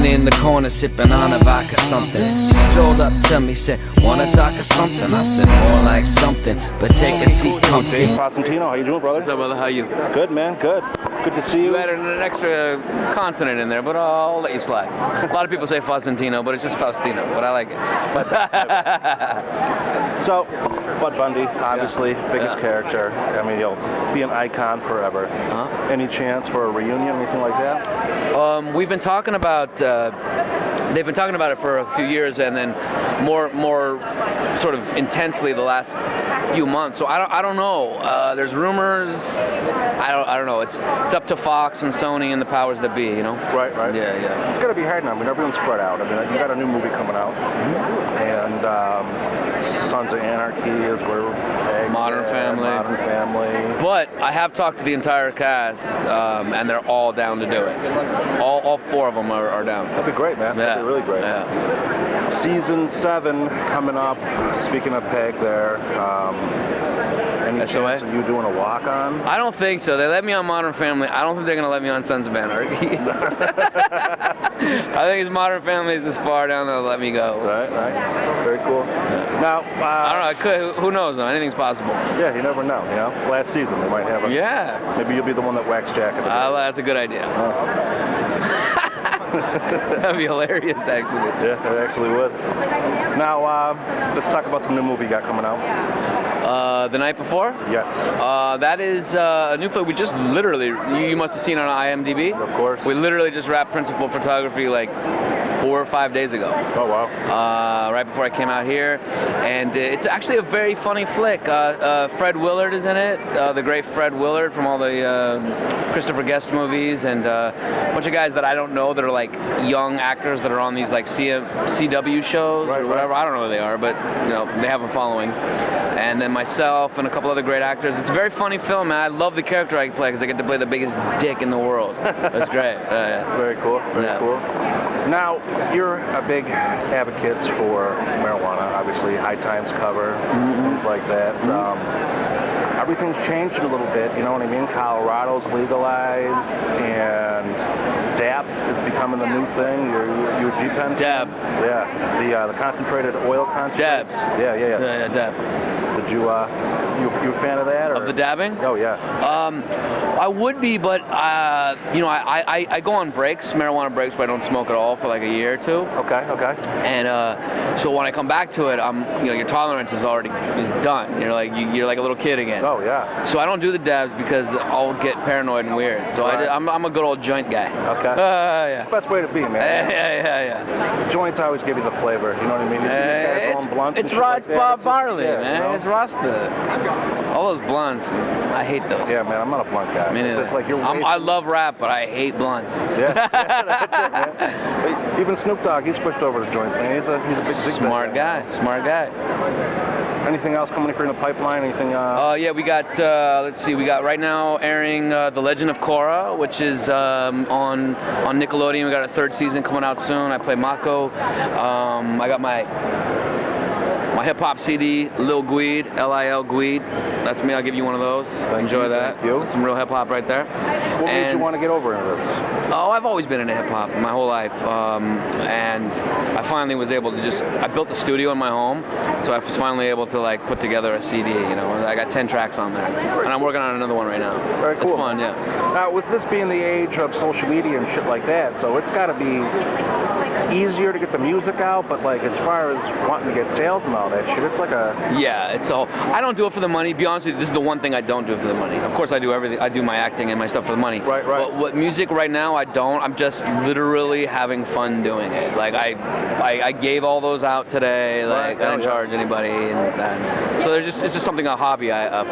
Sitting in the corner sipping on a vodka something. She strolled up to me, said, wanna talk or something? I said, more like something, but take a seat, comfy. David Faustino, how you doing, brother? What's up, brother? How you? Good, man, good. Good to see you. You added an extra consonant in there, but I'll let you slide. A lot of people say Faustino, but it's just Faustino, but I like it. So, Bud Bundy, obviously, biggest character. I mean, you'll be an icon forever. Any chance for a reunion, anything like that? We've been talking about, they've been talking about it for a few years, and then more sort of intensely the last few months. So I don't know. There's rumors. I don't know. It's up to Fox and Sony and the powers that be, you know. Right. Yeah. It's gonna be hard now. I mean, everyone's spread out. I mean, you got a new movie coming out, and Sons of Anarchy is where Modern Family. But I have talked to the entire cast, and they're all down to do it. All four of them are down. That'd be great, man. Yeah. That'd be really great. Yeah. Season 7 coming up. Speaking of Peg there, any chance of you doing a walk-on? I don't think so. They let me on Modern Family. I don't think they're going to let me on Sons of Anarchy. I think it's Modern Family is as far down they'll let me go. Right. Very cool. Now, I don't know. I could. Who knows? Though? Anything's possible. Yeah, you never know. You know, last season they might have a. Yeah. Maybe you'll be the one that whacks Jack. That's a good idea. That'd be hilarious, actually. Yeah, it actually would. Now, let's talk about the new movie you got coming out. The night before? Yes. That is a new film. We just literally, you must have seen it on IMDb. Of course. We literally just wrapped principal photography like 4 or 5 days ago. Oh, wow. Right before I came out here. And it's actually a very funny flick. Fred Willard is in it, the great Fred Willard from all the Christopher Guest movies, and a bunch of guys that I don't know that are like young actors that are on these like CW shows or whatever. I don't know who they are, but you know, they have a following. And then myself and a couple other great actors. It's a very funny film, man. I love the character I play because I get to play the biggest dick in the world. That's great. Very cool. Very cool. Now, you're a big advocate for marijuana, obviously, High Times cover, things like that. Everything's changed a little bit, you know what I mean? Colorado's legalized, and DAP is becoming the new thing. You a G-Pen? Dab. Yeah, the concentrated oil concentrate. Dabs. Yeah, dab. Did you a fan of that? Or? Of the dabbing? Oh, yeah. I would be, but you know, I go on breaks, marijuana breaks, where I don't smoke at all for like a year or two. Okay. And so when I come back to it, you know, your tolerance is done. You're like a little kid again. Oh, yeah. So I don't do the dabs because I'll get paranoid and weird. So I'm a good old joint guy. Okay. Yeah. It's the best way to be, man. Yeah. Joints always give you the flavor. You know what I mean? You see these guys rolling blunts. It's and shit like that. Bob Marley, man. You know? It's Rasta. All those blunts, I hate those. Yeah, man, I'm not a blunt guy. It's just like I love rap, but I hate blunts. Yeah, that's it, man. Even Snoop Dogg, he's switched over to joints, man. He's a big zigzag Smart guy. Anything else coming for in the pipeline? Anything? Yeah, we got. Let's see. We got right now airing The Legend of Korra, which is on Nickelodeon. We got a 3rd season coming out soon. I play Mako. I got my hip hop CD, Lil Gweed, Lil Gweed. That's me. I'll give you one of those. Enjoy that. Thank you. That's some real hip hop right there. What made you want to get over into this? Oh, I've always been into hip hop my whole life, and I finally was able to I built a studio in my home, so I was finally able to like put together a CD. You know, I got 10 tracks on there, and I'm working on another one right now. Very cool. It's fun, yeah. Now, with this being the age of social media and shit like that, so it's got to be easier to get the music out, but like as far as wanting to get sales and all that shit, it's like a... Yeah, it's all... I don't do it for the money. Be honest with you, this is the one thing I don't do for the money. Of course I do everything. I do my acting and my stuff for the money. Right. But what music right now, I don't. I'm just literally having fun doing it. Like I gave all those out today. Like I didn't charge anybody, and so it's just something, a hobby I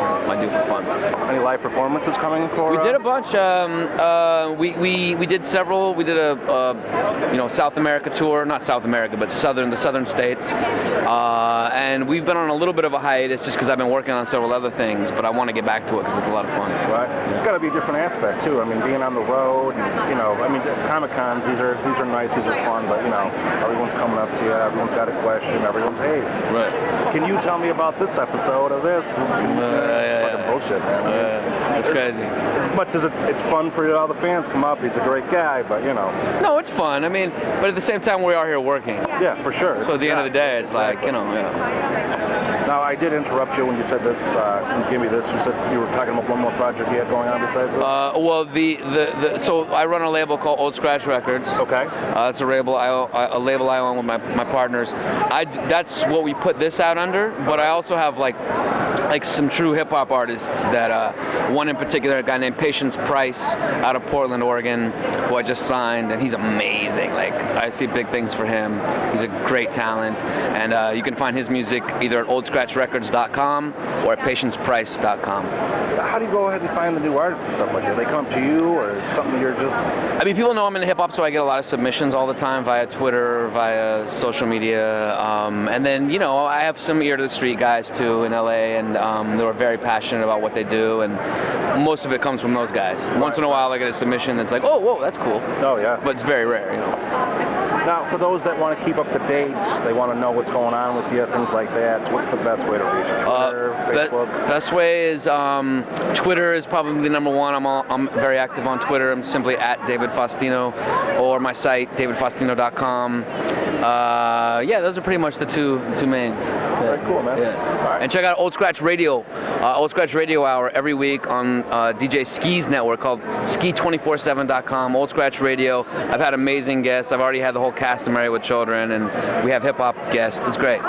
do for fun. Any live performances coming for? We did a bunch. We did several. We did a South America tour, not South America, but the southern states, and we've been on a little bit of a hiatus just because I've been working on several other things, but I want to get back to it because it's a lot of fun. Right. Yeah. It's got to be a different aspect too. I mean, being on the road, and, Comic Cons, these are nice, these are fun, but everyone's coming up to you, everyone's got a question, everyone's, hey, right, can you tell me about this episode of this? Fucking bullshit, man. It's crazy. As much as it's fun for all the fans come up, he's a great guy, but you know. No, it's fun. I mean, but at the same time, we are here working. Yeah, for sure. So at the end of the day, it's like, you know, Now, I did interrupt you when you said this, when you gave me this. You said you were talking about one more project you had going on besides this? Well, so I run a label called Old Scratch Records. Okay. It's a label I own with my partners. That's what we put this out under, but I also have like some true hip hop artists that one in particular, a guy named Patience Price out of Portland, Oregon, who I just signed, and he's amazing. Like, I see big things for him. He's a great talent, and you can find his music either at oldscratchrecords.com or at patienceprice.com. How do you go ahead and find the new artists and stuff like that? They come to you, or it's something you're just... I mean, people know I'm in hip hop, so I get a lot of submissions all the time via Twitter, via social media, and then, you know, I have some ear to the street guys too in LA, and they were very passionate about what they do, and most of it comes from those guys. Once in a while I get a submission that's like, oh, whoa, that's cool. Oh, yeah. But it's very rare, you know. Now, for those that want to keep up to date, they want to know what's going on with you, things like that, what's the best way to reach you? Twitter, Facebook? Best way is Twitter is probably number one. I'm very active on Twitter. I'm simply at David Faustino, or my site, davidfaustino.com. Yeah, those are pretty much the two mains. Very cool, man. Yeah. All right. And check out Old Scratch Radio, Old Scratch Radio Hour every week on DJ Ski's network called ski247.com, Old Scratch Radio. I've had amazing guests. I've already had the whole cast of Married with Children, and we have hip-hop guests. It's great.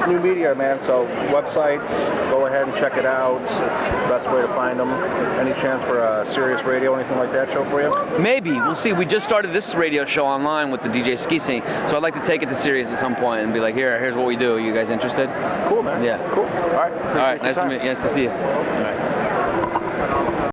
New media, man, so websites, go ahead and check it out. It's the best way to find them. Any chance for a Sirius Radio, anything like that show for you? Maybe. We'll see. We just started this radio show online with the DJ Ski scene, so I'd like to take it to Sirius at some point and be like, here's what we do. You guys interested? Cool, man. Yeah. Cool. All right. All right. Nice to see you. All right.